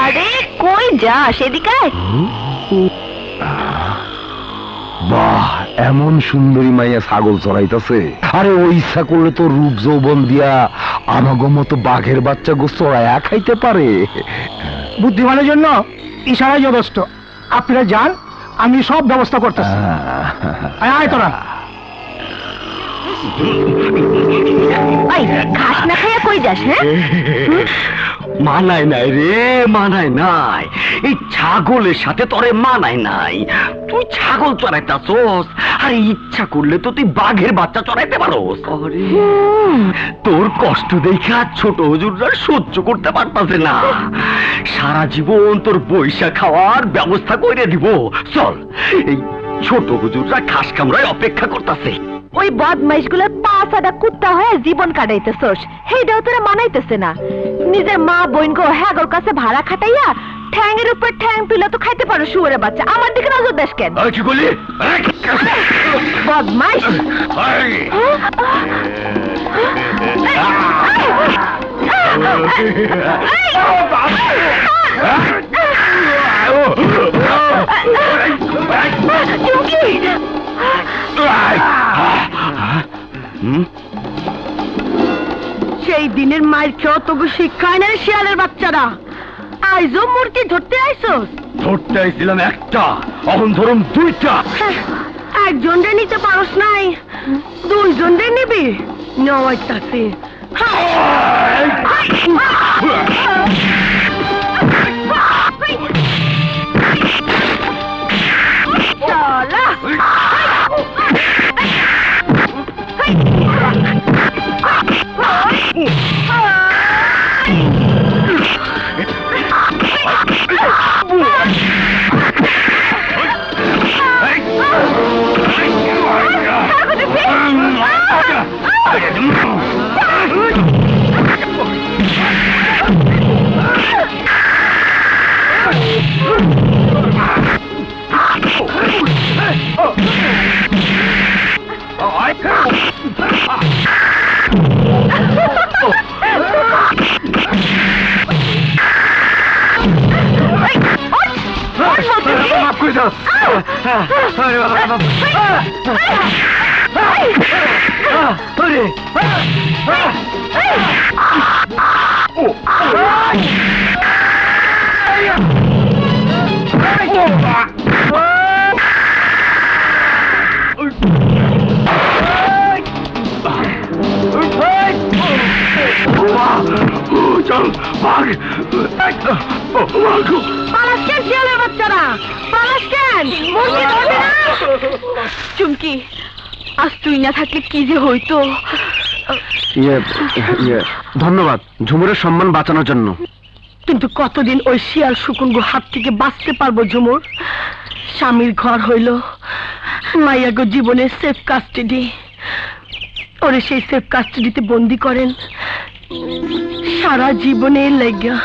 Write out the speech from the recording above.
আরে কই যাস, এদিকে বাহ, এমন সুন্দরী মাইয়া ছাগল চড়াইতেছে। আরে ও ইচ্ছা করলে তো রূপ যৌবন দিয়া আমাগো মতো বাঘের বাচ্চা গো চড়াইয়া খাইতে পারে। বুদ্ধিমানের জন্য ইশারাই যথেষ্ট। আপনারা যান, আমি সব ব্যবস্থা করতেছি। আয় তোরা। ঘাস না খাইয়া কই যাস? হ্যাঁ, মানায় নাই রে, মানায় নাই। এই ছাগলের সাথে তোরে মানায় নাই। তুই ছাগল চড়াইতাছস, আর ইচ্ছা করলে তো তুই বাঘের বাচ্চা চড়াইতে পারোস। তোর কষ্ট দেখা ছোট হুজুররা সহ্য করতে পারতাছে না। সারা জীবন তোর বৈশা খাওয়ার ব্যবস্থা করে দিব। চল, এই ছোট হুজুররা ঘাস কামড়ায় অপেক্ষা করতেছে। ওই বদমাইশ গুলো পাঁচাটা কুত্তা হয়ে জীবন কাটাইতেছস, সেইটাও তোরা মানাইতেছে না। নিজের মা বোন গো হ্যাগোর কাছে ভাড়া খাটাইয়া ঠ্যাংয়ের উপর ঠ্যাং তুলে তো খাইতে পারো শুয়োরের বাচ্চা। আমার দিকে নজর দেশ কেন? কি বলি? বদমাইশ! সেই দিনের মায়ের খেয়েও তবু শিক্ষায় না শিয়ালের বাচ্চারা। আইজো মুরগি ধরতে আইসোস? ধরতে আইছিলাম একটা, এখন ধরুন দুইটা। একজন রে নিতে পারস নাই, দুইজন রে নিবি? নেওয়াইতাছি। চুমকি, আজ তুই না থাকলে কি যে হইতো। ধন্যবাদ ঝুমুরের সম্মান বাঁচানোর জন্য। কিন্তু কতদিন ওই শিয়াল শুকুনগো হাত থেকে বাঁচতে পারবো ঝুমুর? স্বামীর ঘর হইল, মাইয়াগো জীবনের সেফ কাস্টাডি। ওরে সেই সেফ কাস্টাডিতে বন্দি করেন সারা জীবনের লাগিয়া।